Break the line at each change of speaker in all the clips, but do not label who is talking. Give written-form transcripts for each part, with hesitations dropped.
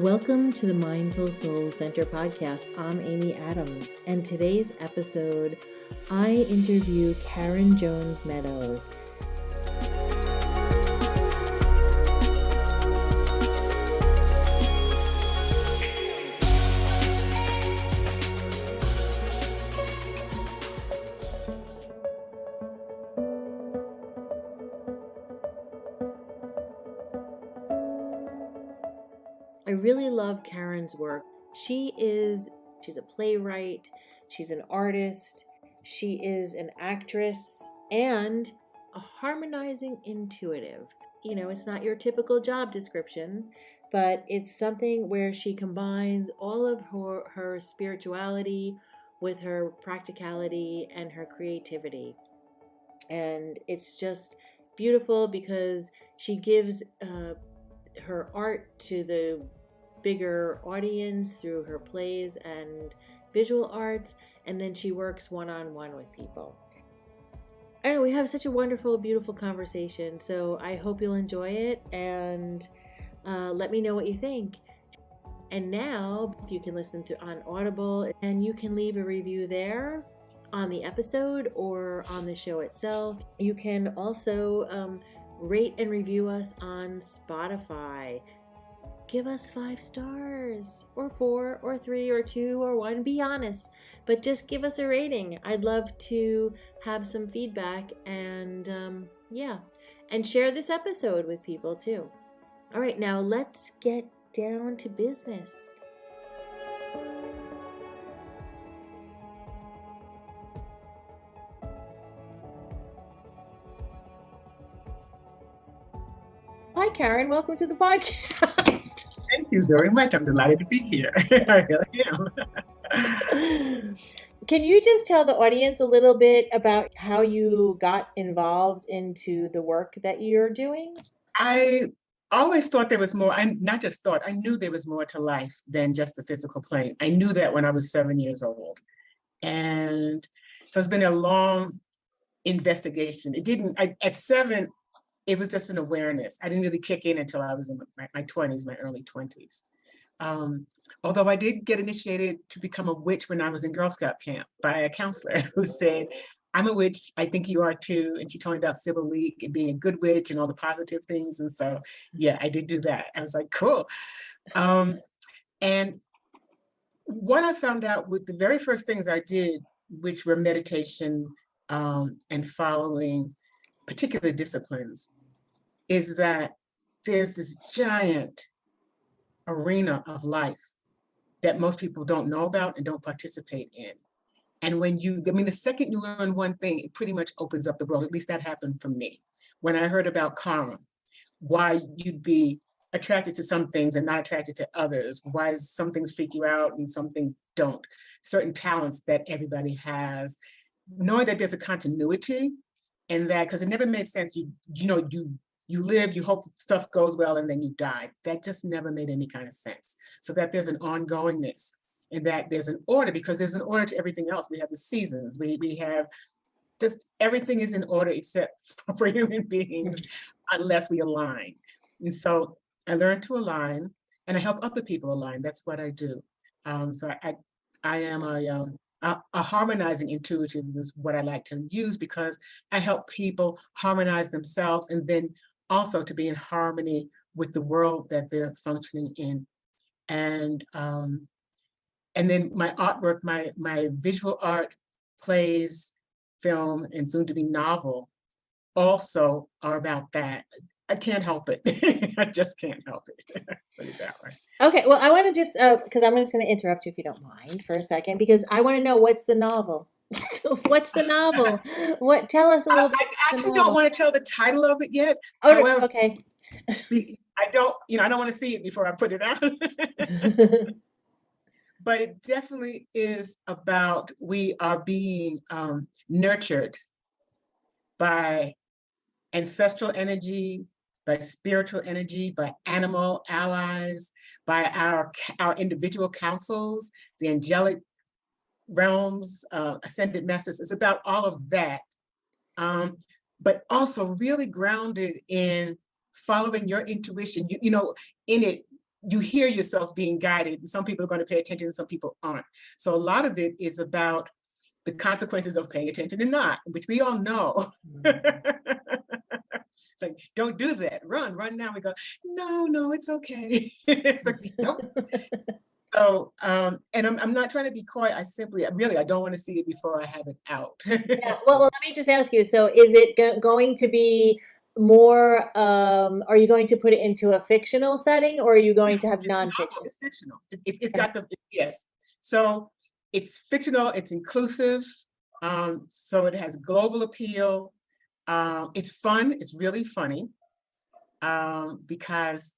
Welcome to the Mindful Soul Center podcast. I'm Amy Adams, and today's episode, I interview Karen Jones Meadows. I really love Karen's work. She's a playwright, she's an artist, she is an actress, and a harmonizing intuitive. You know, it's not your typical job description, but it's something where she combines all of her spirituality with her practicality and her creativity. And it's just beautiful because she gives her art to the bigger audience through her plays and visual arts, and then she works one-on-one with people. I know we have such a wonderful, beautiful conversation, so I hope you'll enjoy it, and let me know what you think. And now you can listen to on Audible, and you can leave a review there on the episode or on the show itself. You can also rate and review us on Spotify. Give us 5 stars, or 4, or 3, or 2, or 1. Be honest, but just give us a rating. I'd love to have some feedback, and and share this episode with people too. All right, now let's get down to business. Hi, Karen. Welcome to the podcast.
Thank you very much. I'm delighted to be here. I really am.
Can you just tell the audience a little bit about how you got involved into the work that you're doing?
I always thought there was more. I not just thought, I knew there was more to life than just the physical plane. I knew that when I was 7 years old. And so it's been a long investigation. At 7, it was just an awareness. I didn't really kick in until I was in my 20s, my early 20s. Although I did get initiated to become a witch when I was in Girl Scout camp by a counselor who said, "I'm a witch, I think you are too." And she told me about Civil League and being a good witch and all the positive things. And so, yeah, I did do that. I was like, cool. And what I found out with the very first things I did, which were meditation and following particular disciplines, is that there's this giant arena of life that most people don't know about and don't participate in. And the second you learn one thing, it pretty much opens up the world. At least that happened for me. When I heard about karma, why you'd be attracted to some things and not attracted to others, why some things freak you out and some things don't, certain talents that everybody has, knowing that there's a continuity. And that, because it never made sense, you live, you hope stuff goes well, and then you die. That just never made any kind of sense. So that there's an ongoingness, and that there's an order, because there's an order to everything else. We have the seasons, we have just everything is in order except for human beings, unless we align. And so I learned to align, and I help other people align. That's what I do. So I am a harmonizing intuitive is what I like to use, because I help people harmonize themselves and then also to be in harmony with the world that they're functioning in. And then my artwork, my visual art, plays, film, and soon to be novel also are about that. I can't help it. I just can't help it. Put it that way.
Okay, well, I want to just, because I'm just going to interrupt you if you don't mind for a second, because I want to know, what's the novel? What's the novel? Tell us a little bit.
I actually don't want to tell the title of it yet.
Oh, however, okay.
I don't want to see it before I put it out. But it definitely is about, we are being nurtured by ancestral energy, by spiritual energy, by animal allies, by our individual councils, the angelic realms, ascended masters. It's about all of that, but also really grounded in following your intuition. In it, you hear yourself being guided, and some people are going to pay attention and some people aren't. So a lot of it is about the consequences of paying attention and not, which we all know. It's like, don't do that. Run now. We go, no, it's okay. It's like, nope. So, and I'm not trying to be coy. I don't want to see it before I have it out.
Yeah,
So,
well, let me just ask you, so is it going to be more, are you going to put it into a fictional setting or are you going to have
no,
nonfiction?
it's fictional. It's got yes. So it's fictional, it's inclusive. So it has global appeal. It's fun, it's really funny. Because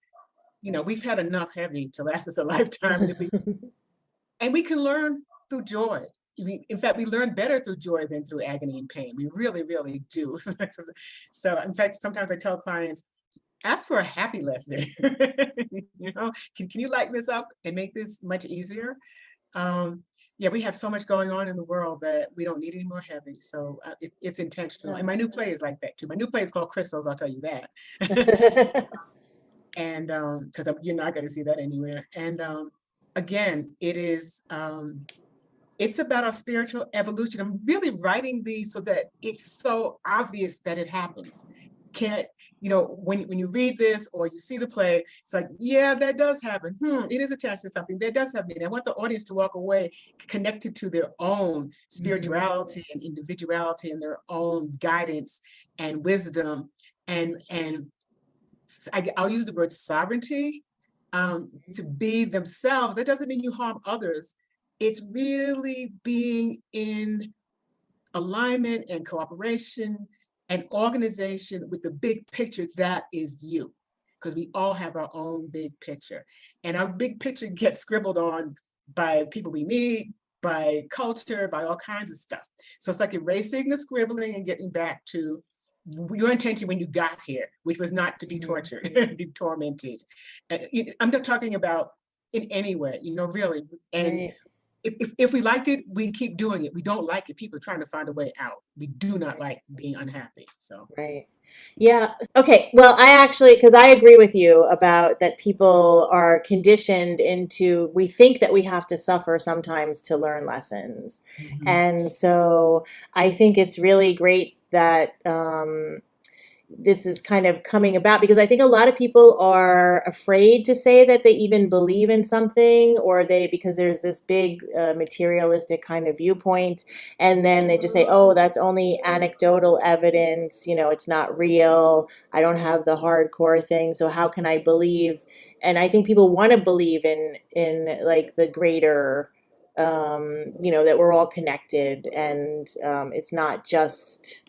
we've had enough heavy to last us a lifetime, and we can learn through joy. In fact, we learn better through joy than through agony and pain. We really, really do. So, in fact, sometimes I tell clients, ask for a happy lesson. Can you lighten this up and make this much easier? Yeah, we have so much going on in the world that we don't need any more heavy. So it's intentional. And my new play is like that too. My new play is called Crystals, I'll tell you that. And because you're not going to see that anywhere. And again, it's about our spiritual evolution. I'm really writing these so that it's so obvious that it happens. Can't, when you read this or you see the play, it's like, yeah, that does happen. It is attached to something. That does happen. And I want the audience to walk away connected to their own spirituality and individuality and their own guidance and wisdom. And I'll use the word sovereignty, to be themselves. That doesn't mean you harm others. It's really being in alignment and cooperation and organization with the big picture that is you, because we all have our own big picture. And our big picture gets scribbled on by people we meet, by culture, by all kinds of stuff. So it's like erasing the scribbling and getting back to your intention when you got here, which was not to be tortured, be tormented. I'm not talking about in any way, really. And
Right.
if we liked it, we keep doing it. We don't like it, people are trying to find a way out. We do not like being unhappy. So
Right. Yeah. Okay. Well, I actually, because I agree with you about that people are conditioned into, we think that we have to suffer sometimes to learn lessons. And so I think it's really great that this is kind of coming about because I think a lot of people are afraid to say that they even believe in something or because there's this big materialistic kind of viewpoint. And then they just say, oh, that's only anecdotal evidence. It's not real. I don't have the hardcore thing. So how can I believe? And I think people want to believe in like the greater, that we're all connected and it's not just,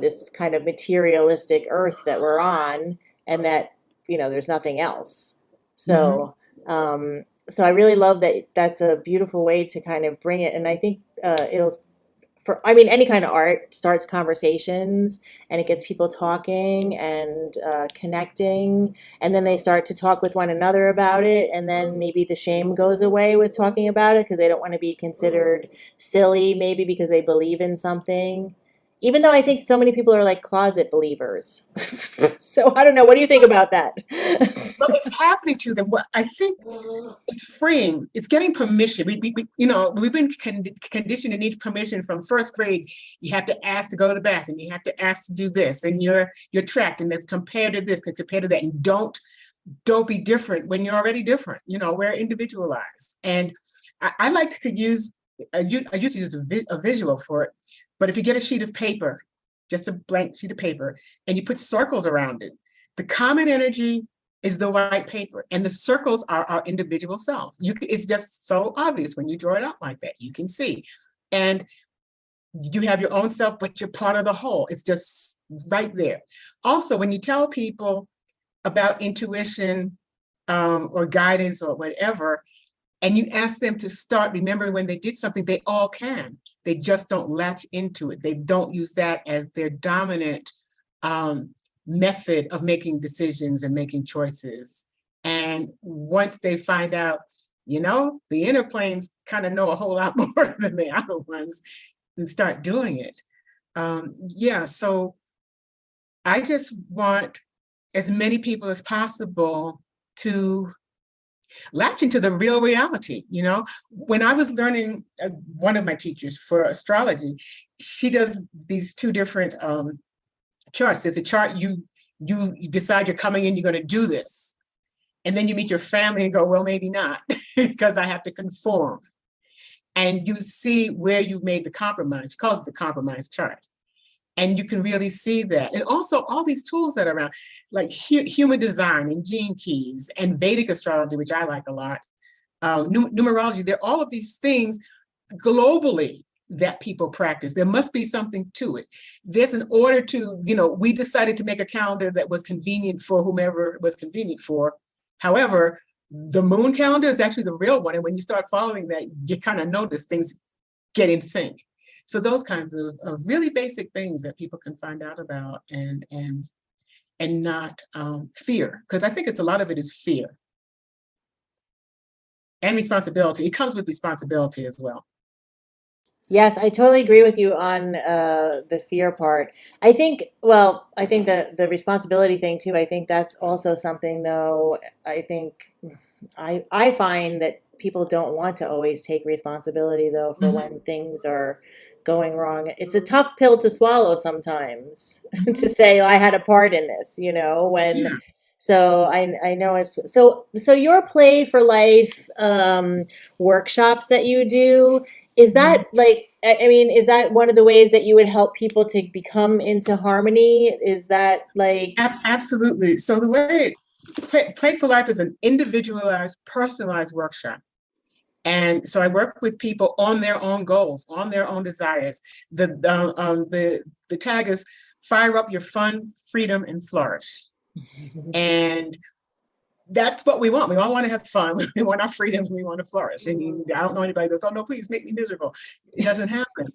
this kind of materialistic earth that we're on and that, there's nothing else. So, so I really love that. That's a beautiful way to kind of bring it. And I think any kind of art starts conversations and it gets people talking and connecting. And then they start to talk with one another about it. And then maybe the shame goes away with talking about it because they don't want to be considered silly, maybe because they believe in something. Even though I think so many people are like closet believers. So I don't know. What do you think about that?
well, it's happening to them. What I think it's freeing. It's getting permission. We've been conditioned to need permission from first grade. You have to ask to go to the bathroom. You have to ask to do this, and you're tracked. And that's compared to this, compared to that. And don't be different when you're already different. We're individualized. And I like to use. I used to use a visual for it. But if you get a sheet of paper, just a blank sheet of paper, and you put circles around it, the common energy is the white paper, and the circles are our individual selves. It's just so obvious when you draw it out like that. You can see, and you have your own self, but you're part of the whole. It's just right there. Also, when you tell people about intuition or guidance or whatever, and you ask them to start remembering when they did something, they all can. They just don't latch into it. They don't use that as their dominant method of making decisions and making choices. And once they find out, the inner planes kind of know a whole lot more than the outer ones, and start doing it. So I just want as many people as possible to latch into the real reality. When I was learning, one of my teachers for astrology, she does these two different charts. There's a chart you decide you're coming in, you're going to do this. And then you meet your family and go, well, maybe not, because I have to conform. And you see where you've made the compromise. She calls it the compromise chart. And you can really see that. And also all these tools that are around, like human design and gene keys and Vedic astrology, which I like a lot, numerology. There are all of these things globally that people practice. There must be something to it. There's an order to, we decided to make a calendar that was convenient for whomever it was convenient for. However, the moon calendar is actually the real one. And when you start following that, you kind of notice things get in sync. So those kinds of really basic things that people can find out about and not fear, because I think a lot of it is fear and responsibility. It comes with responsibility as well.
Yes, I totally agree with you on the fear part. I think the responsibility thing too. I think that's also something, though. I think I find that people don't want to always take responsibility, though, for when things are going wrong. It's a tough pill to swallow sometimes to say I had a part in this, when.
Yeah.
So I know so your Play for Life workshops that you do, is that like, I mean, is that one of the ways that you would help people to become into harmony? Is that like,
Absolutely. So the way Play for Life is an individualized, personalized workshop. And so I work with people on their own goals, on their own desires. The tag is fire up your fun, freedom, and flourish. And that's what we want. We all want to have fun. We want our freedom. We want to flourish. And I don't know anybody that goes, oh no, please make me miserable. It doesn't happen.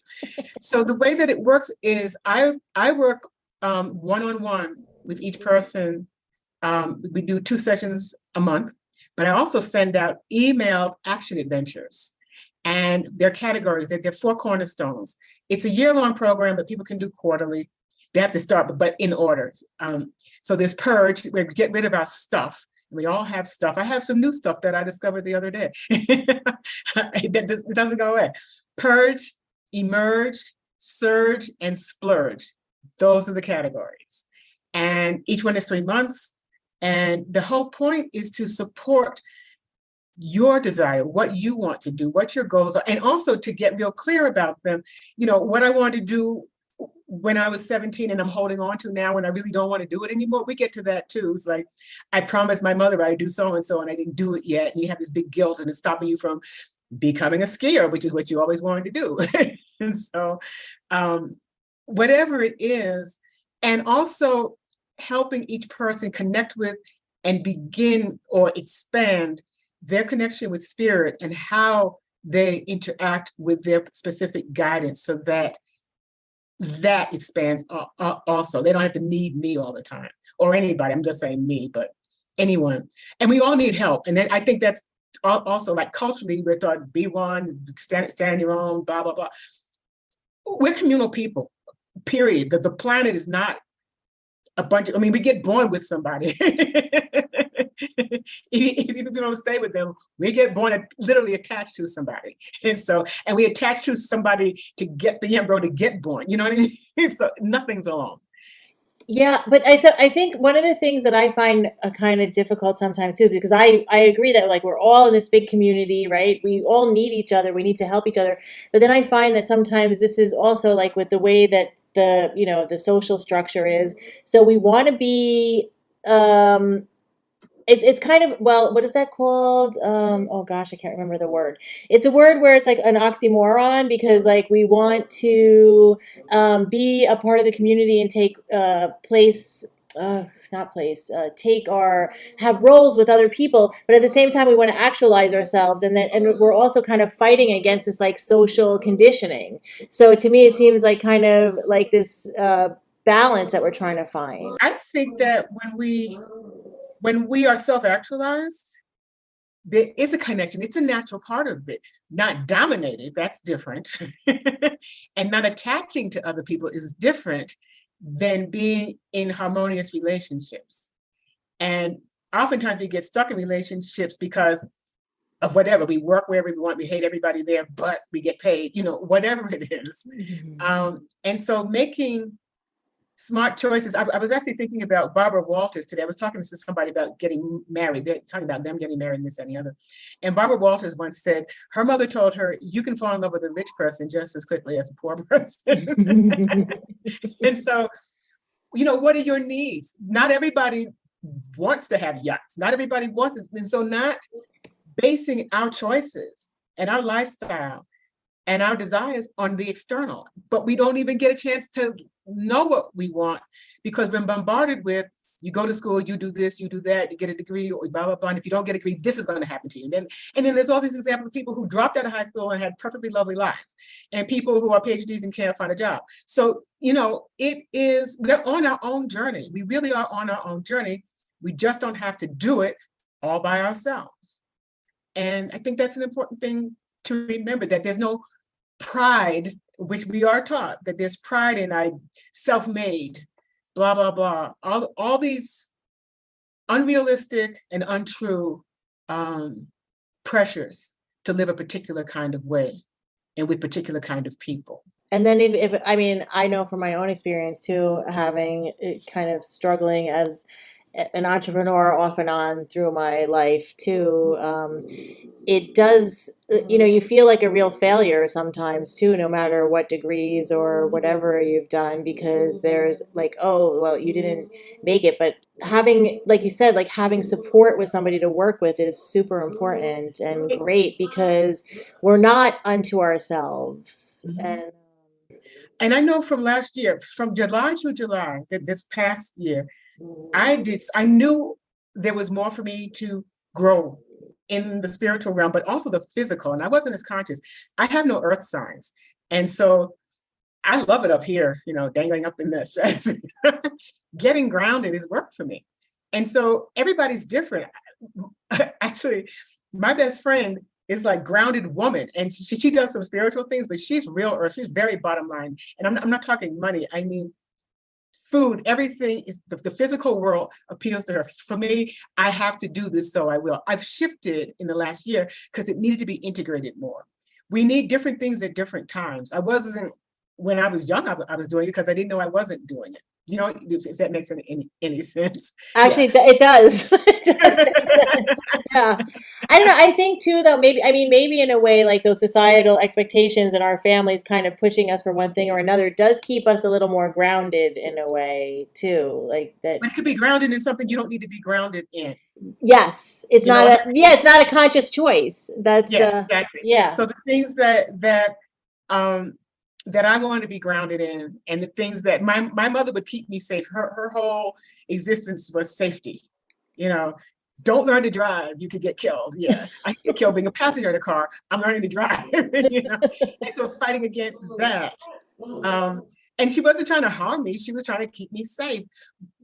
So the way that it works is I work one-on-one with each person. We do 2 sessions a month, but I also send out emailed action adventures. And they're categories, they're 4 cornerstones. It's a year-long program, but people can do quarterly. They have to start, but in order. So there's purge, we get rid of our stuff. We all have stuff. I have some new stuff that I discovered the other day. It doesn't go away. Purge, emerge, surge, and splurge. Those are the categories. And each one is 3 months. And the whole point is to support your desire, what you want to do, what your goals are, and also to get real clear about them. What I wanted to do when I was 17 and I'm holding on to now when I really don't want to do it anymore. We get to that too. It's like, I promised my mother I'd do so-and-so and I didn't do it yet. And you have this big guilt and it's stopping you from becoming a skier, which is what you always wanted to do. And so whatever it is, and also helping each person connect with and begin or expand their connection with spirit and how they interact with their specific guidance so that expands also. They don't have to need me all the time or anybody. I'm just saying me, but anyone. And we all need help. And then I think that's also, like, culturally, we're taught be one, stand on your own, blah, blah, blah. We're communal people, period. The planet is not a bunch of, we get born with somebody. If you don't stay with them, we get born literally attached to somebody. And we attach to somebody to get the embryo to get born. You know what I mean? So nothing's alone.
yeah, but I think one of the things that I find kind of difficult sometimes too, because I agree that like we're all in this big community, right? We all need each other. We need to help each other. But then I find that sometimes this is also like with the way that the social structure is. So we want to be, it's kind of, well, what is that called? Oh gosh, I can't remember the word. It's a word where it's like an oxymoron because like we want to be a part of the community and take place, not place, have roles with other people, but at the same time we want to actualize ourselves, and we're also kind of fighting against this like social conditioning. So to me, it seems like kind of like this balance that we're trying to find.
I think that when we are self-actualized, there is a connection. It's a natural part of it. Not dominated, that's different. And not attaching to other people is different than being in harmonious relationships. And oftentimes we get stuck in relationships because of whatever. We work wherever we want, we hate everybody there, but we get paid, whatever it is. And so making smart choices. I was actually thinking about Barbara Walters today. I was talking to somebody about getting married. They're talking about them getting married and this and the other. And Barbara Walters once said her mother told her, you can fall in love with a rich person just as quickly as a poor person. And so, what are your needs? Not everybody wants to have yachts. Not everybody wants it. And so not basing our choices and our lifestyle and our desires on the external, but we don't even get a chance to know what we want because we're bombarded with, you go to school, you do this, you do that, you get a degree, or blah, blah, blah. And if you don't get a degree, this is going to happen to you. And then there's all these examples of people who dropped out of high school and had perfectly lovely lives, and people who are PhDs and can't find a job. So, we're on our own journey. We really are on our own journey. We just don't have to do it all by ourselves. And I think that's an important thing to remember, that there's no pride, which we are taught, that there's pride in I self-made, blah, blah, blah. All these unrealistic and untrue pressures to live a particular kind of way and with particular kind of people.
And then if I mean, I know from my own experience too, having kind of struggling as an entrepreneur off and on through my life too, it does, you feel like a real failure sometimes too, no matter what degrees or whatever you've done, because there's like, oh, well, you didn't make it. But having, like you said, like having support with somebody to work with is super important and great, because we're not unto ourselves.
And I know from last year, from July to July, this past year, I knew there was more for me to grow in the spiritual realm, but also the physical. And I wasn't as conscious. I have no earth signs. And so I love it up here, dangling up in the stratosphere. Getting grounded is work for me. And so everybody's different. Actually, my best friend is like grounded woman, and she does some spiritual things, but she's real earth. She's very bottom line. And I'm not talking money. I mean, food, everything is the physical world appeals to her. For me, I have to do this, so I will. I've shifted in the last year because it needed to be integrated more. We need different things at different times. I wasn't, when I was young, I was doing it because I didn't know I wasn't doing it. If that makes any sense.
Actually, yeah. It does. It does make sense. Yeah. I don't know. I think too, though, maybe in a way, like those societal expectations and our families kind of pushing us for one thing or another does keep us a little more grounded in a way too. Like that.
But it could be grounded in something you don't need to be grounded in.
Yes. It's not a conscious choice. That's
exactly.
Yeah.
So the things that I wanted to be grounded in, and the things that my mother would keep me safe. Her whole existence was safety. Don't learn to drive, you could get killed. Yeah, I get killed being a passenger in a car. I'm learning to drive. And so fighting against that. And she wasn't trying to harm me. She was trying to keep me safe.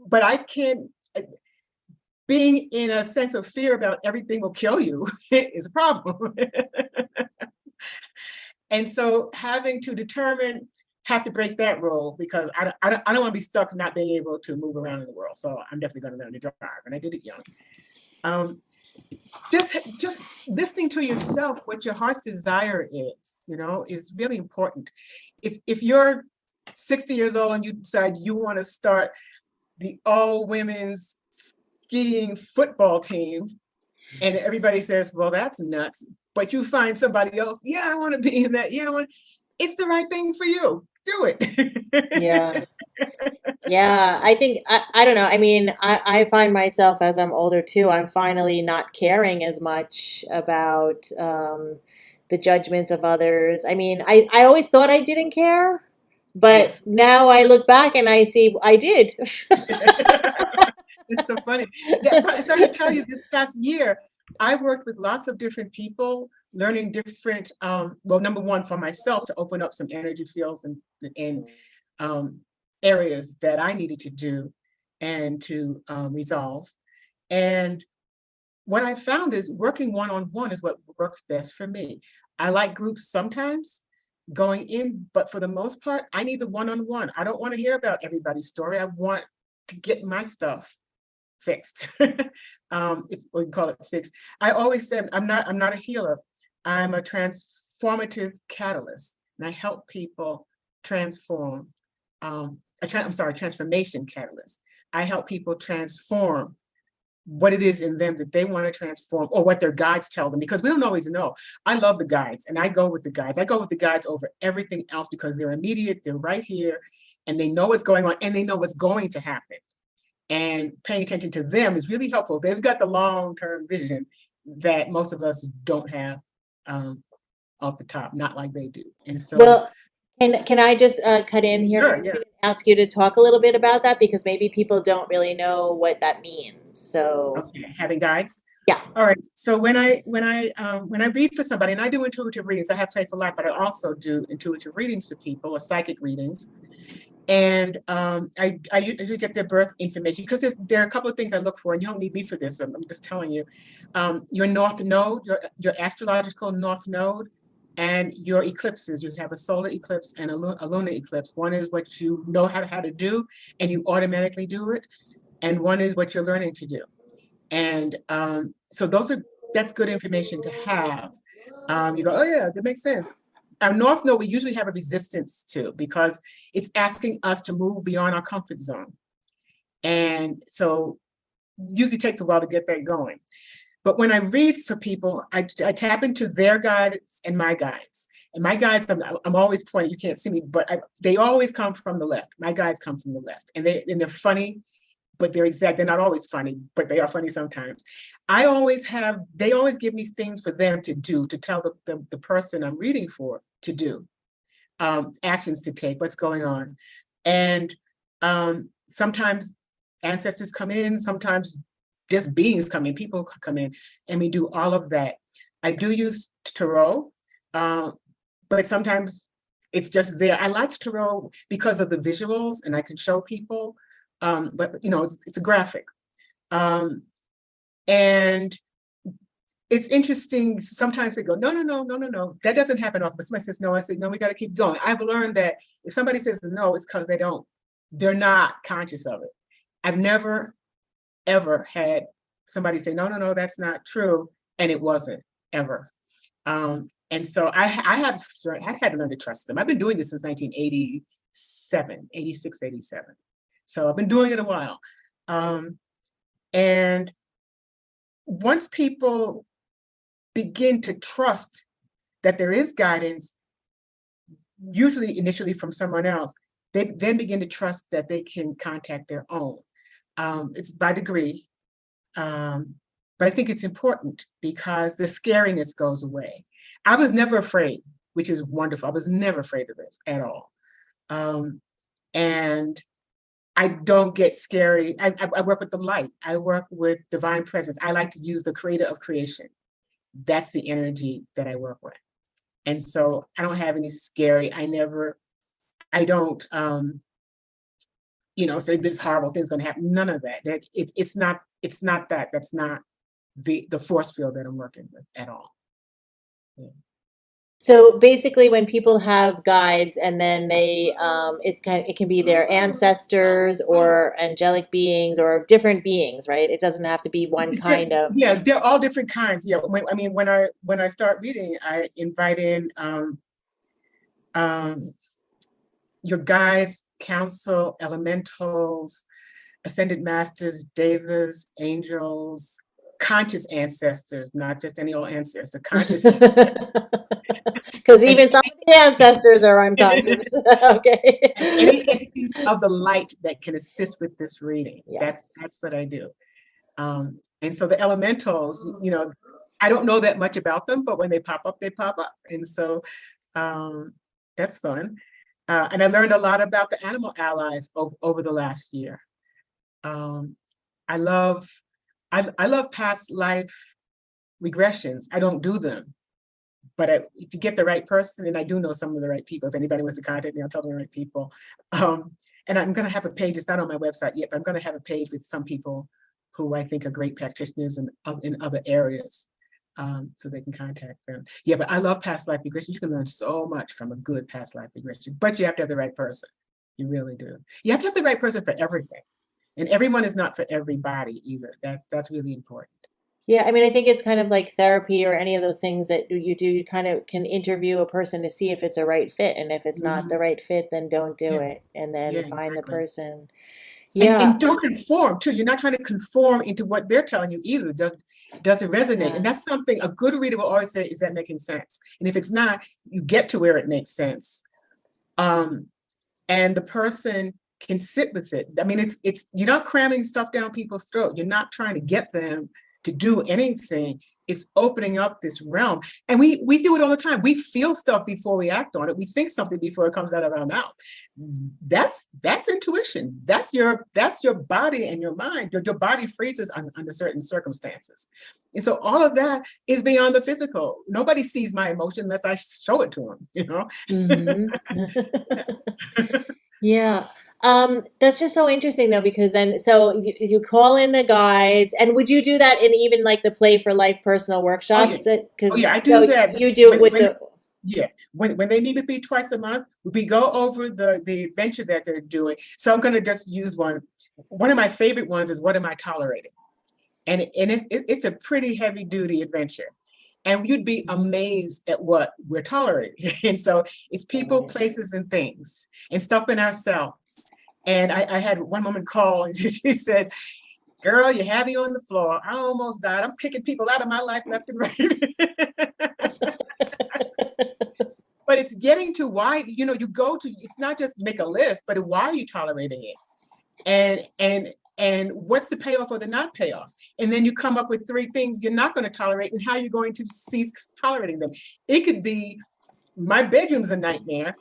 But I can't. Being in a sense of fear about everything will kill you is a problem. And so having to have to break that rule, because I don't want to be stuck not being able to move around in the world. So I'm definitely going to learn to drive, and I did it young. Just listening to yourself, what your heart's desire is really important. If you're 60 years old and you decide you want to start the all women's skiing football team, and everybody says, well, that's nuts. But you find somebody else, yeah, I want to be in that. Yeah, it's the right thing for you. Do it.
Yeah. Yeah. I think, I don't know. I mean, I find myself as I'm older too, I'm finally not caring as much about the judgments of others. I mean, I always thought I didn't care, but now I look back and I see I did.
It's so funny. Yeah, I started to tell you this past year, I worked with lots of different people, learning different, number one, for myself, to open up some energy fields and areas that I needed to do and to resolve. And what I found is working one-on-one is what works best for me. I like groups sometimes going in, but for the most part, I need the one-on-one. I don't want to hear about everybody's story. I want to get my stuff fixed. If we call it fixed. I always said I'm not a healer. I'm a transformative catalyst, and I help people transform. Transformation catalyst. I help people transform what it is in them that they want to transform, or what their guides tell them, because we don't always know. I love the guides, and I go with the guides. I go with the guides over everything else because they're immediate, they're right here, and they know what's going on, and they know what's going to happen. And paying attention to them is really helpful. They've got the long-term vision that most of us don't have off the top, not like they do. And so,
Well, can I just cut in here?
sure,
I'm
yeah.
going to ask you to talk a little bit about that because maybe people don't really know what that means. So,
Okay, having guides.
yeah.
All right. So when I read for somebody, and I do intuitive readings, I have Playful Life, but I also do intuitive readings for people, or psychic readings. And I usually get their birth information, because there are a couple of things I look for, and you don't need me for this, so I'm just telling you. Your north node, your astrological north node, and your eclipses. You have a solar eclipse and a lunar eclipse. One is what you know how to do, and you automatically do it, and one is what you're learning to do. And so that's good information to have. You go, oh yeah, that makes sense. Our north node, we usually have a resistance to, because it's asking us to move beyond our comfort zone. And so usually takes a while to get that going. But when I read for people, I tap into their guides and my guides. And my guides, I'm always pointing, you can't see me, but they always come from the left. My guides come from the left, and they're funny, but they're not always funny, but they are funny sometimes. They always give me things for them to do, to tell the person I'm reading for to do, actions to take, what's going on. And sometimes ancestors come in, sometimes just beings come in, people come in, and we do all of that. I do use tarot, but sometimes it's just there. I like tarot because of the visuals, and I can show people. But it's a graphic. And it's interesting. Sometimes they go, no, that doesn't happen often. But somebody says no, I say, no, we got to keep going. I've learned that if somebody says no, it's because they're not conscious of it. I've never, ever had somebody say, no, that's not true. And it wasn't, ever. And so I had to learn to trust them. I've been doing this since 1986, 87. So I've been doing it a while. And once people begin to trust that there is guidance, usually initially from someone else, they then begin to trust that they can contact their own. It's by degree, but I think it's important because the scariness goes away. I was never afraid, which is wonderful. I was never afraid of this at all. And I don't get scary. I work with the light. I work with divine presence. I like to use the creator of creation. That's the energy that I work with. And so I don't have any scary, I don't, say this horrible thing's going to happen. None of that. It's not that. That's not the force field that I'm working with at all. Yeah.
So basically, when people have guides and then it can be their ancestors or angelic beings or different beings, right? It doesn't have to be one kind of.
Yeah, they're all different kinds. Yeah, when I start reading, I invite in your guides, council, elementals, ascended masters, devas, angels, conscious ancestors, not just any old ancestor, conscious.
Because even some of the ancestors are unconscious. Okay.
Any entities of the light that can assist with this reading.
Yeah.
That's what I do. And so the elementals, I don't know that much about them, but when they pop up, they pop up. And so that's fun. And I learned a lot about the animal allies over the last year. I love past life regressions. I don't do them, but if you get the right person, and I do know some of the right people, if anybody wants to contact me, I'll tell them the right people. And I'm going to have a page, it's not on my website yet, but I'm going to have a page with some people who I think are great practitioners in other areas, so they can contact them. Yeah, but I love past life regression. You can learn so much from a good past life regression, but you have to have the right person. You really do. You have to have the right person for everything. And everyone is not for everybody either. That's really important.
Yeah, I mean, I think it's kind of like therapy or any of those things that you do. You kind of can interview a person to see if it's a right fit, and if it's not the
Mhm.
right fit, then don't do
Yeah,
it, and
yeah,
then find the
exactly.
person.
And
Yeah,
don't conform too. You're not trying to conform into what they're telling you either. Does it resonate? And
yeah,
that's something a good reader will always say, is that making sense? And if it's not, you get to where it makes sense. Um, and the person can sit with it. I mean, it's you're not cramming stuff down people's throat. You're not trying to get them to do anything. It's opening up this realm. And we do it all the time. We feel stuff before we act on it. We think something before it comes out of our mouth. That's intuition. That's your body and your mind. Your body freezes under certain circumstances. And so all of that is beyond the physical. Nobody sees my emotion unless I show it to them, you know?
hmm yeah. That's just so interesting though, because then so you call in the guides, and would you do that in even like the Play for Life personal
Oh yeah.
workshops?
Oh
Because
yeah, I do
so
that
you do it with
when
the.
yeah, when they meet with me twice a month, we go over the adventure that they're doing. So I'm going to just use one. One of my favorite ones is what am I tolerating? It's a pretty heavy duty adventure. And you'd be amazed at what we're tolerating. And so it's people,
Right.
places, and things, and stuff in ourselves. And I had one woman call and she said, girl, you had me on the floor. I almost died. I'm kicking people out of my life left and right. But it's getting to why, you go to, it's not just make a list, but why are you tolerating it? And what's the payoff or the not payoff? And then you come up with 3 things you're not going to tolerate and how you're going to cease tolerating them. It could be my bedroom's a nightmare.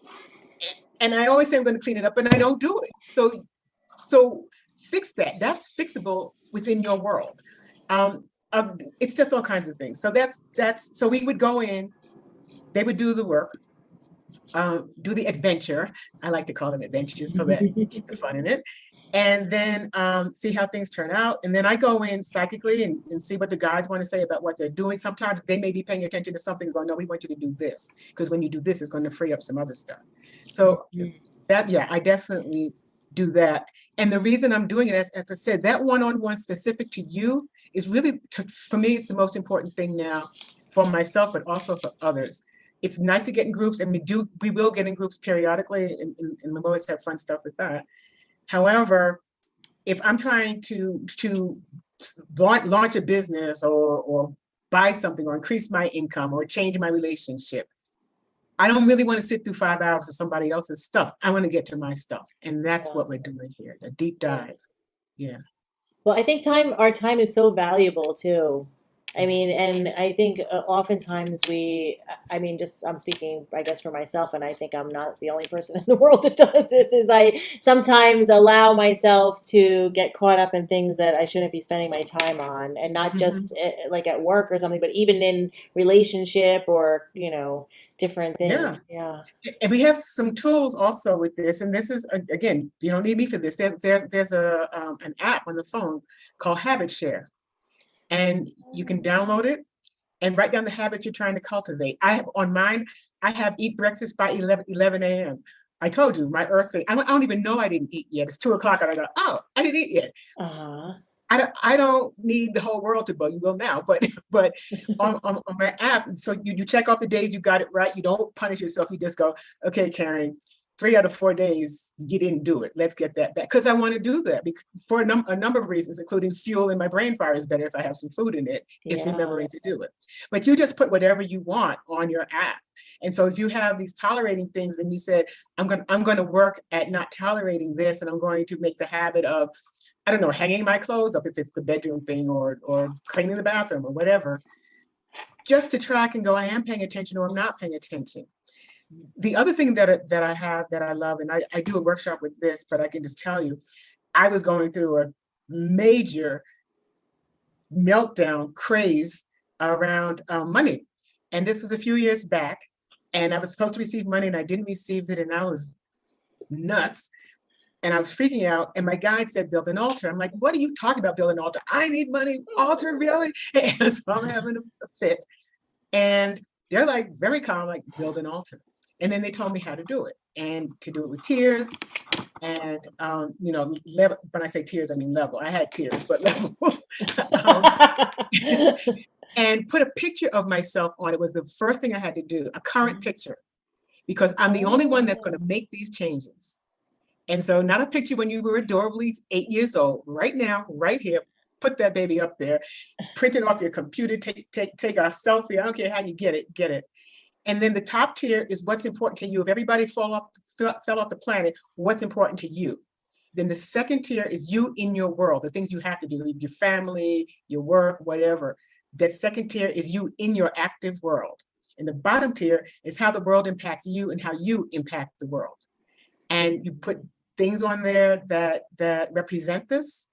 And I always say I'm going to clean it up, and I don't do it. So fix that. That's fixable within your world. It's just all kinds of things. So that's so we would go in, they would do the work, do the adventure. I like to call them adventures so that you keep the fun in it. And then see how things turn out. And then I go in psychically and see what the guides want to say about what they're doing. Sometimes they may be paying attention to something and go, no, we want you to do this. Because when you do this, it's going to free up some other stuff. So yeah, I definitely do that. And the reason I'm doing it, as I said, that one-on-one specific to you is really, for me, it's the most important thing now for myself, but also for others. It's nice to get in groups, and we will get in groups periodically, and we always have fun stuff with that. However, if I'm trying to launch a business or buy something or increase my income or change my relationship, I don't really want to sit through 5 hours of somebody else's stuff. I want to get to my stuff. And that's
Yeah.
what we're doing here, the deep dive. Yeah.
Well, I think our time is so valuable too. I mean, and I think oftentimes I mean, just I'm speaking, I guess, for myself, and I think I'm not the only person in the world that does this, is I sometimes allow myself to get caught up in things that I shouldn't be spending my time on, and not
Mhm.
just like at work or something, but even in relationship or, different
Yeah.
things. Yeah.
And we have some tools also with this. And this is, again, you don't need me for this. There's an app on the phone called Habit Share. And you can download it and write down the habits you're trying to cultivate. I have on mine, I have eat breakfast by 11 a.m. I told you my earth thing. I don't even know I didn't eat yet. It's 2 o'clock and I go, oh, I didn't eat yet.
Uh-huh.
I don't need the whole world to bug. You will now, but on my app, so you check off the days you got it right. You don't punish yourself. You just go, okay, Karen, 3 out of 4 days you didn't do it. Let's get that back, because I want to do that for a number of reasons, including fuel, and my brain fire is better if I have some food in it. It's
Yeah.
remembering to do it. But you just put whatever you want on your app. And so if you have these tolerating things, then you said, I'm going to work at not tolerating this, and I'm going to make the habit of, I don't know, hanging my clothes up if it's the bedroom thing, or cleaning the bathroom or whatever, just to track and go, I am paying attention or I'm not paying attention. The other thing that I have that I love, and I do a workshop with this, but I can just tell you, I was going through a major meltdown craze around money. And this was a few years back, and I was supposed to receive money and I didn't receive it, and I was nuts. And I was freaking out. And my guide said, build an altar. I'm like, what are you talking about, build an altar? I need money, altar, really? And so I'm having a fit. And they're like very calm, like, build an altar. And then they told me how to do it, and to do it with tears. And level, when I say tears, I mean level. I had tears, but levels. um, and put a picture of myself on it was the first thing I had to do, a current picture, because I'm the only one that's going to make these changes. And so not a picture when you were adorably 8 years old, right now, right here, put that baby up there, print it off your computer, take a selfie. I don't care how you get it. And then the top tier is what's important to you. If everybody fell off the planet, what's important to you? Then the second tier is you in your world, the things you have to do, your family, your work, whatever. That second tier is you in your active world. And the bottom tier is how the world impacts you and how you impact the world. And you put things on there that represent this.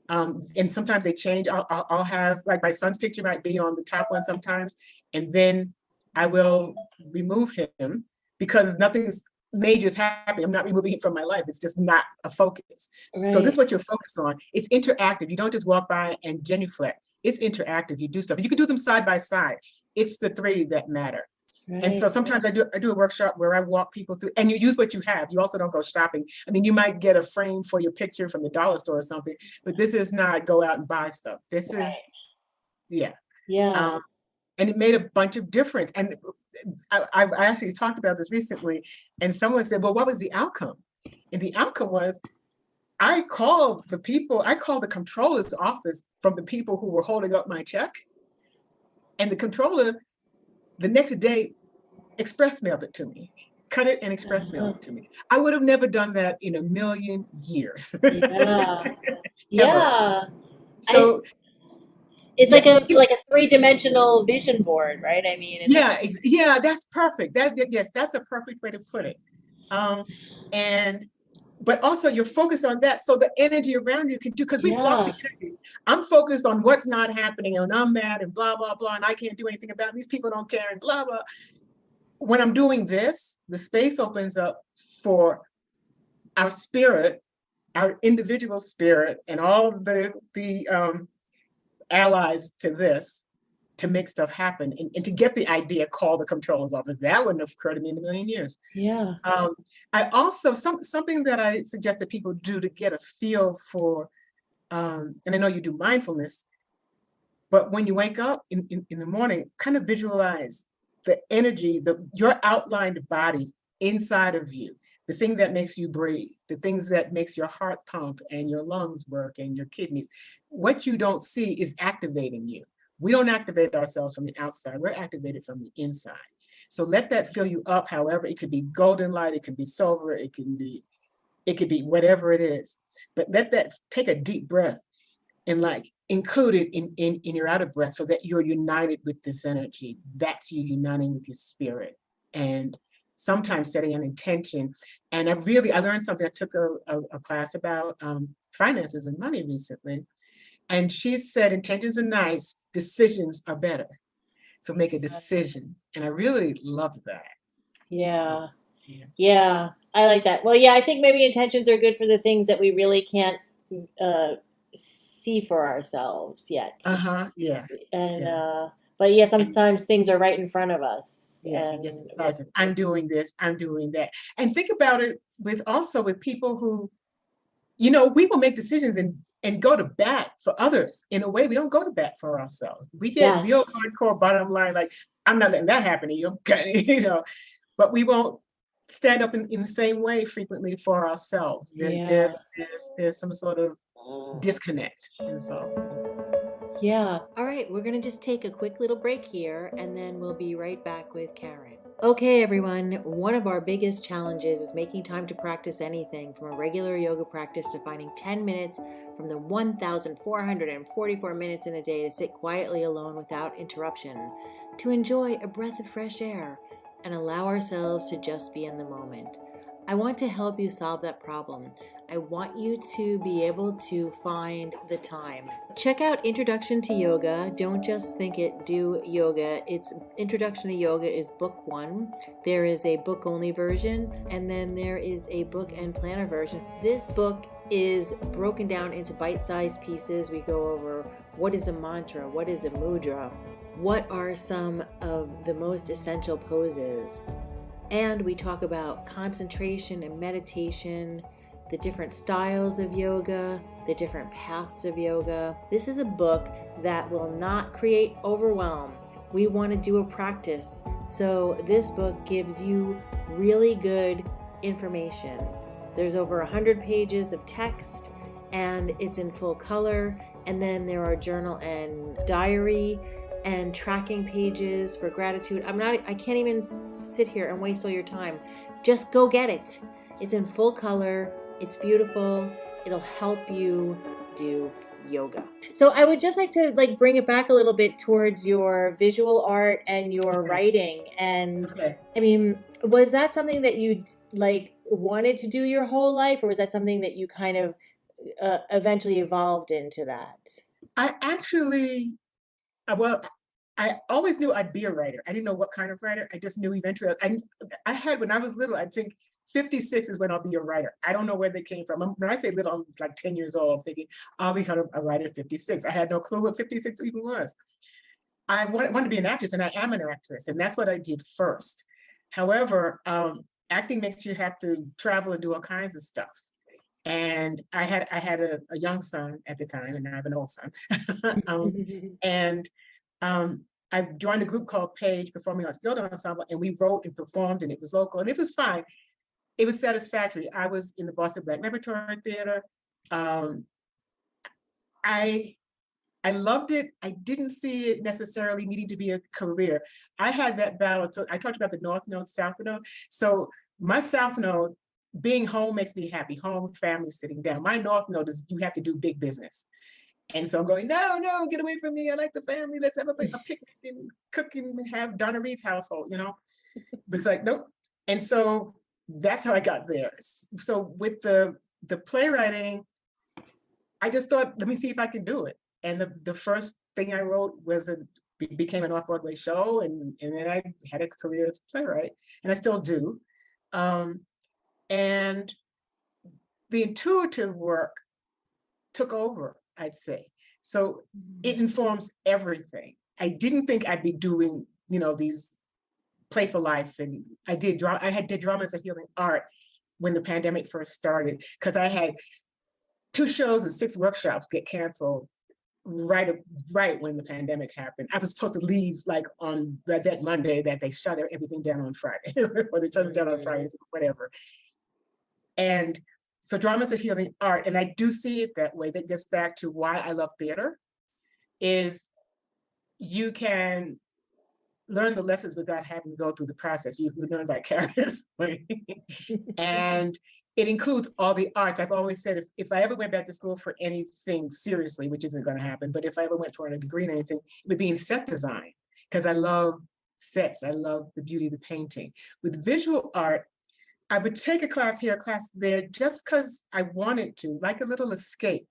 And sometimes they change. I'll have, like, my son's picture might be on the top one sometimes, and then I will remove him because nothing's major is happening. I'm not removing him from my life. It's just not a focus.
Right.
So this is what you're focused on. It's interactive. You don't just walk by and genuflect. It's interactive. You do stuff. You can do them side by side. It's the three that matter. Right. And so sometimes I do a workshop where I walk people through, and you use what you have. You also don't go shopping. I mean, you might get a frame for your picture from the dollar store or something, but this is not go out and buy stuff. This is, yeah. And it made a bunch of difference. And I actually talked about this recently, and someone said, well, what was the outcome? And the outcome was, I called the controller's office from the people who were holding up my check. And the controller, the next day, express mailed it to me, cut it and express mailed it to me. I would have never done that in a million years.
Yeah.
So
it's like a 3-dimensional vision board, right? I mean,
that's perfect. That's a perfect way to put it. But also you're focused on that, so the energy around you can do, because we block the energy. I'm focused on what's not happening, and I'm mad and blah blah blah, and I can't do anything about it. These people don't care and blah blah. When I'm doing this, the space opens up for our spirit, our individual spirit, and all of the allies to this, to make stuff happen, and to get the idea, call the controller's office. That wouldn't have occurred to me in a million years. I also, something that I suggest that people do to get a feel for, and I know you do mindfulness, but when you wake up in the morning, kind of visualize the energy, your outlined body inside of you, the thing that makes you breathe, the things that makes your heart pump and your lungs work and your kidneys. What you don't see is activating you. We don't activate ourselves from the outside. We're activated from the inside. So let that fill you up. However, it could be golden light, it could be silver, it could be whatever it is. But let that, take a deep breath and like include it in your out of breath, so that you're united with this energy. That's you uniting with your spirit. And sometimes setting an intention. And I learned something. I took a class about finances and money recently. And she said, intentions are nice, decisions are better. So make a decision. And I really love that.
Yeah. I like that. Well, I think maybe intentions are good for the things that we really can't see for ourselves yet. But sometimes things are right in front of us.
I'm doing this, I'm doing that. And think about it with people who, we will make decisions and go to bat for others in a way we don't go to bat for ourselves. We get real hardcore bottom line, like, I'm not letting that happen to you, but we won't stand up in the same way frequently for ourselves. There's some sort of disconnect. And so.
All right, we're going to just take a quick little break here, and then we'll be right back with Karen. Okay, everyone, one of our biggest challenges is making time to practice anything, from a regular yoga practice to finding 10 minutes from the 1,444 minutes in a day to sit quietly alone without interruption, to enjoy a breath of fresh air, and allow ourselves to just be in the moment. I want to help you solve that problem. I want you to be able to find the time. Check out Introduction to Yoga. Don't just think it, do yoga. It's Introduction to Yoga is book 1. There is a book-only version, and then there is a book and planner version. This book is broken down into bite-sized pieces. We go over what is a mantra, what is a mudra, what are some of the most essential poses, And we talk about concentration and meditation, the different styles of yoga, the different paths of yoga. This is a book that will not create overwhelm. We want to do a practice. So this book gives you really good information. There's over 100 pages of text, and it's in full color. And then there are journal and diary and tracking pages for gratitude. I can't even sit here and waste all your time. Just go get it. It's in full color. It's beautiful. It'll help you do yoga. So I would just like to bring it back a little bit towards your visual art and your writing. And I mean, was that something that you wanted to do your whole life, or was that something that you kind of eventually evolved into that?
I actually, well, I always knew I'd be a writer. I didn't know what kind of writer. I just knew eventually. I had, when I was little, I think 56 is when I'll be a writer. I don't know where they came from. When I say little, I'm like 10 years old, thinking I'll become a writer at 56. I had no clue what 56 even was. I wanted to be an actress, and I am an actress, and that's what I did first. However, acting makes you have to travel and do all kinds of stuff. And I had a young son at the time, and I have an old son. And I joined a group called Page Performing Arts Guild Ensemble, and we wrote and performed, and it was local, and it was fine. It was satisfactory. I was in the Boston Black Repertory Theater. I loved it. I didn't see it necessarily needing to be a career. I had that balance. So I talked about the North Node, South Node. So my South Node, being home makes me happy. Home, family, sitting down. My North Node is you have to do big business. And so I'm going, no, get away from me. I like the family. Let's have a picnic and cook and have Donna Reed's household, But it's like, nope. And so that's how I got there. So with the playwriting, I just thought, let me see if I can do it. And the first thing I wrote became an off-Broadway show, and then I had a career as a playwright, and I still do. And the intuitive work took over, I'd say. So it informs everything. I didn't think I'd be doing, these Play for Life, and I did drama as a healing art when the pandemic first started, because I had 2 shows and 6 workshops get canceled right when the pandemic happened. I was supposed to leave on that Monday that they shut everything down on Friday, or they shut it down on Friday, whatever. And so drama is a healing art, and I do see it that way. That gets back to why I love theater, is you can learn the lessons without having to go through the process. You learn vicariously. And it includes all the arts. I've always said, if I ever went back to school for anything seriously, which isn't going to happen, but if I ever went for a degree in anything, it would be in set design, because I love sets. I love the beauty of the painting. With visual art, I would take a class here, a class there, just because I wanted to, like a little escape.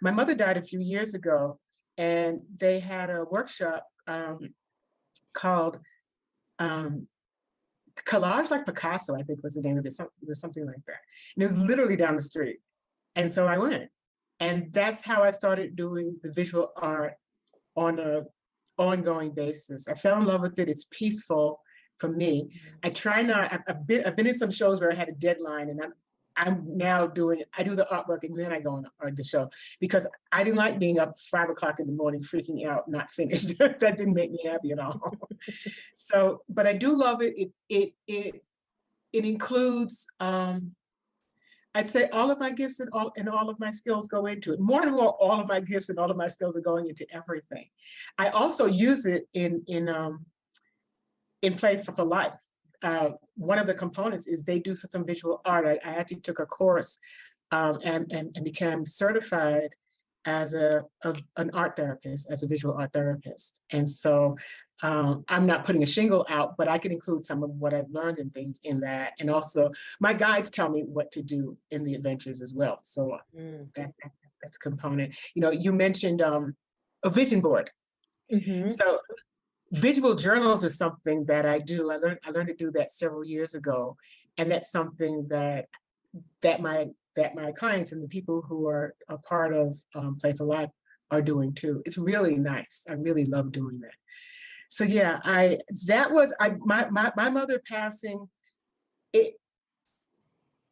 My mother died a few years ago, and they had a workshop called Collage Like Picasso, I think was the name of it. It was something like that. And it was literally down the street. And so I went. And that's how I started doing the visual art on an ongoing basis. I fell in love with it. It's peaceful for me. I try not, I've been in some shows where I had a deadline, and I'm now I do the artwork and then I go on the show, because I didn't like being up 5 o'clock in the morning, freaking out, not finished. That didn't make me happy at all. So, but I do love it. It includes, I'd say all of my gifts and all of my skills go into it. More and more, all of my gifts and all of my skills are going into everything. I also use it in Play for Life. One of the components is they do some visual art. I actually took a course and became certified as an art therapist, as a visual art therapist. And so I'm not putting a shingle out, but I can include some of what I've learned and things in that. And also my guides tell me what to do in the adventures as well. So that's a component. You mentioned a vision board. So visual journals are something that I do. I learned to do that several years ago, and that's something that my clients and the people who are a part of Play for Life are doing too. It's really nice. I really love doing that. So yeah, my mother passing it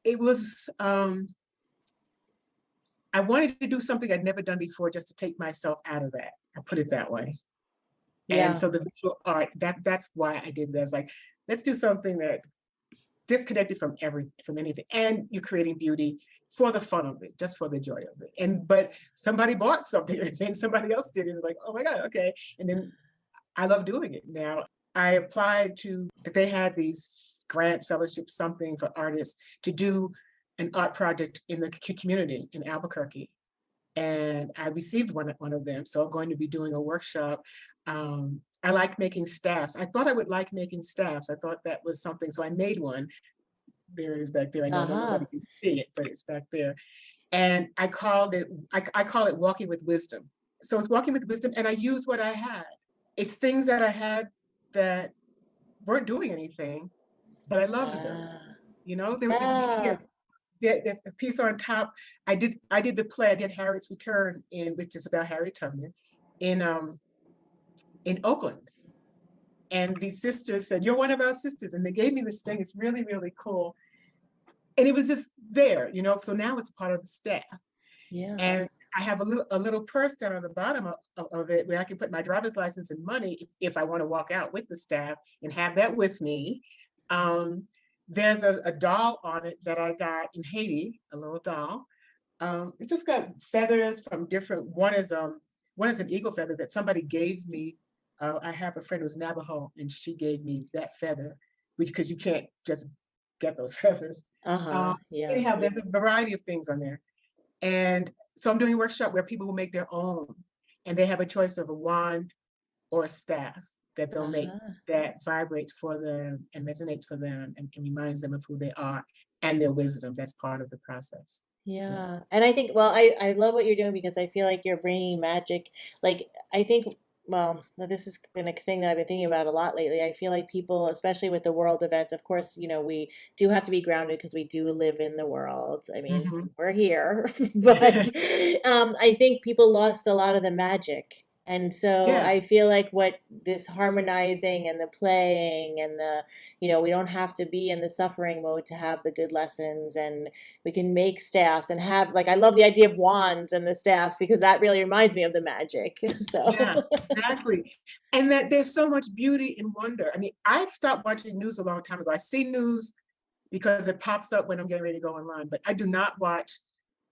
it was I wanted to do something I'd never done before just to take myself out of that. I put it that way. And
Yeah.
so the visual art, that's why I did that. I was like, let's do something that disconnected from anything. And you're creating beauty for the fun of it, just for the joy of it. And but somebody bought something and then somebody else did it. It's like, oh my God, okay. And then I love doing it now. I applied to, they had these grants, fellowships, something for artists to do an art project in the community in Albuquerque. And I received one of them. So I'm going to be doing a workshop. I like making staffs. I thought I would like making staffs. I thought that was something. So I made one. There it is back there. I know nobody
Uh-huh.
can see it, but it's back there. And I called it, I call it Walking with Wisdom. So it's Walking with Wisdom, and I use what I had. It's things that I had that weren't doing anything, but I loved them.
Ah.
You know,
Yeah.
there's a piece on top. I did the play. I did Harriet's Return which is about Harriet Tubman in in Oakland. And these sisters said, "You're one of our sisters," and they gave me this thing. It's really really cool, and it was just there, you know. So now it's part of the staff,
Yeah.
and I have a little purse down on the bottom of it where I can put my driver's license and money if I want to walk out with the staff and have that with me. Um, there's a doll on it that I got in Haiti, a little doll. It's just got feathers from different. One is an eagle feather that somebody gave me. I have a friend who's Navajo, and she gave me that feather, which because you can't just get those feathers. Um,
Uh-huh. Yeah.
anyhow, there's a variety of things on there, and so I'm doing a workshop where people will make their own, and they have a choice of a wand or a staff that they'll make
Uh-huh.
that vibrates for them and resonates for them and reminds them of who they are and their wisdom. That's part of the process. Yeah.
Yeah. And I think, well, I love what you're doing because I feel like you're bringing magic. Like, I think, well, this has been a thing that I've been thinking about a lot lately. I feel like people, especially with the world events, of course, we do have to be grounded because we do live in the world. I mean,
Mhm.
we're here, but I think people lost a lot of the magic. And so
Yeah,
I feel like what this harmonizing and the playing and we don't have to be in the suffering mode to have the good lessons, and we can make staffs and have, like, I love the idea of wands and the staffs because that really reminds me of the magic. So
yeah, exactly. And that there's so much beauty and wonder. I mean, I've stopped watching news a long time ago. I see news because it pops up when I'm getting ready to go online, but I do not watch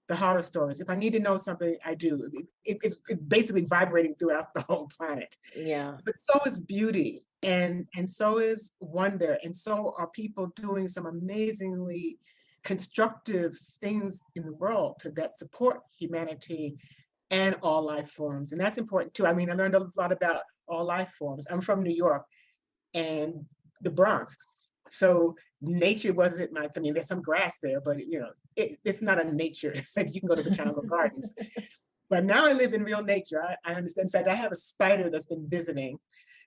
the horror stories. If I need to know something, I do. It's basically vibrating throughout the whole planet.
yeah.
But so is beauty, and so is wonder, and so are people doing some amazingly constructive things in the world that support humanity and all life forms. And that's important too. I mean, I learned a lot about all life forms. I'm from New York and the Bronx. So nature wasn't I mean, there's some grass there, but it's not a nature. It's like you can go to botanical gardens. But now I live in real nature. I understand. In fact, I have a spider that's been visiting.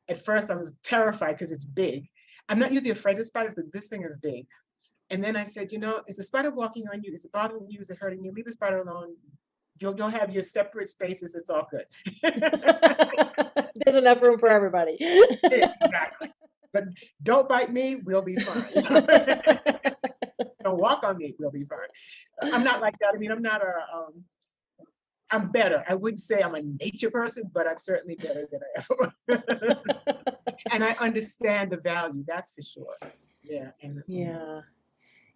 At first, I was terrified because it's big. I'm not usually afraid of spiders, but this thing is big. And then I said, is the spider walking on you? Is it bothering you? Is it hurting you? Leave the spider alone. You'll have your separate spaces. It's all good.
There's enough room for everybody.
Exactly. But don't bite me. We'll be fine. Don't walk on me. We'll be fine. I'm not like that. I mean, I'm better. I wouldn't say I'm a nature person, but I'm certainly better than I ever. And I understand the value. That's for sure. Yeah. And
Yeah.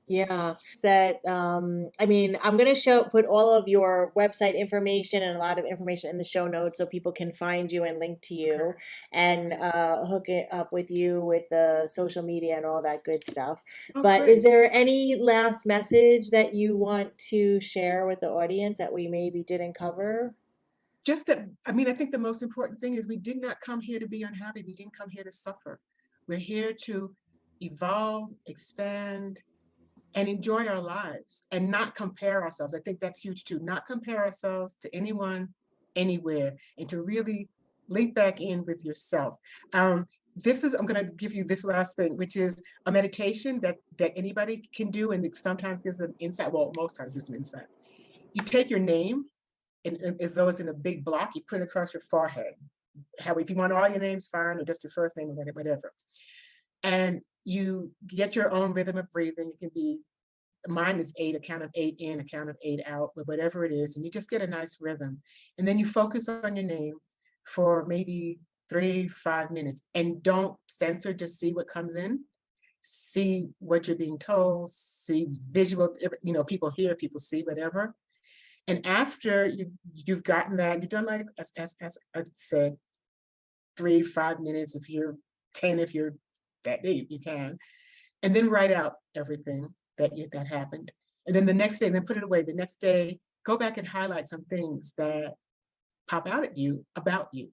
Yeah, that I mean, I'm gonna put all of your website information and a lot of information in the show notes so people can find you and link to
okay.
you and
Okay.
hook it up with you with the social media and all that good stuff.
Oh,
But is
great.
there any last message that you want to share with the audience that we maybe didn't cover?
Just that, I mean, I think the most important thing is we did not come here to be unhappy. We didn't come here to suffer. We're here to evolve, expand, and enjoy our lives and not compare ourselves. I think that's huge too. Not compare ourselves to anyone, anywhere, and to really link back in with yourself. I'm going to give you this last thing, which is a meditation that anybody can do, and it sometimes gives them insight. Well, most times gives them insight. You take your name, and as though it's in a big block, you put it across your forehead. How if you want all your names, fine, or just your first name or whatever. And you get your own rhythm of breathing. It can be, mine is 8, a count of 8 in, a count of 8 out, but whatever it is, and you just get a nice rhythm. And then you focus on your name for maybe 3, 5 minutes, and don't censor, just see what comes in. See what you're being told, see visual, people hear, people see, whatever. And after you've gotten that, you've done, like as I said, 3, 5 minutes, if you're 10, if you're that deep, you can. And then write out everything that happened. And then the next day, then put it away. The next day, go back and highlight some things that pop out at you about you.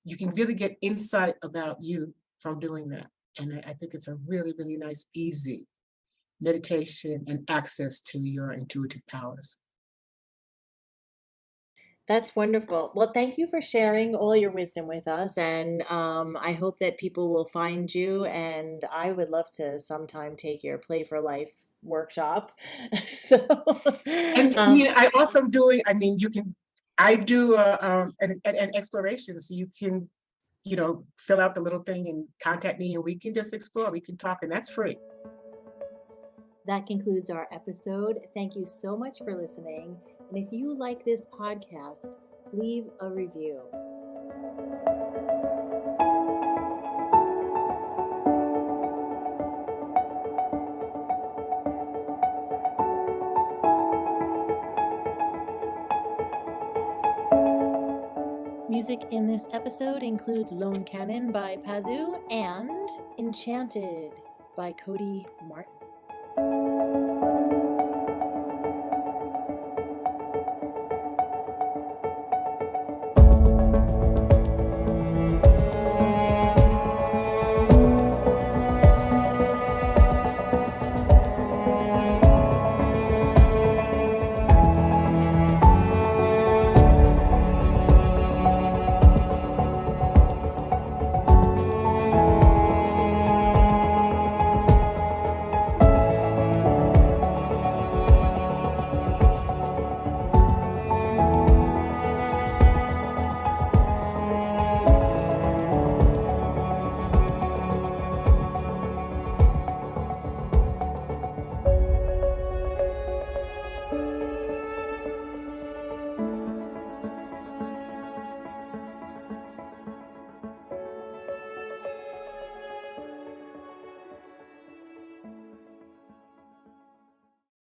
You can really get insight about you from doing that. And I think it's a really, really nice, easy meditation and access to your intuitive powers.
That's wonderful. Well, thank you for sharing all your wisdom with us. And I hope that people will find you. And I would love to sometime take your Play for Life workshop. So,
And I
um,
mean, I also doing, I mean, I do an exploration. So you can, fill out the little thing and contact me, and we can just explore, we can talk, and that's free.
that concludes our episode. Thank you so much for listening. And if you like this podcast, leave a review. Music in this episode includes Lone Cannon by Pazu and Enchanted by Cody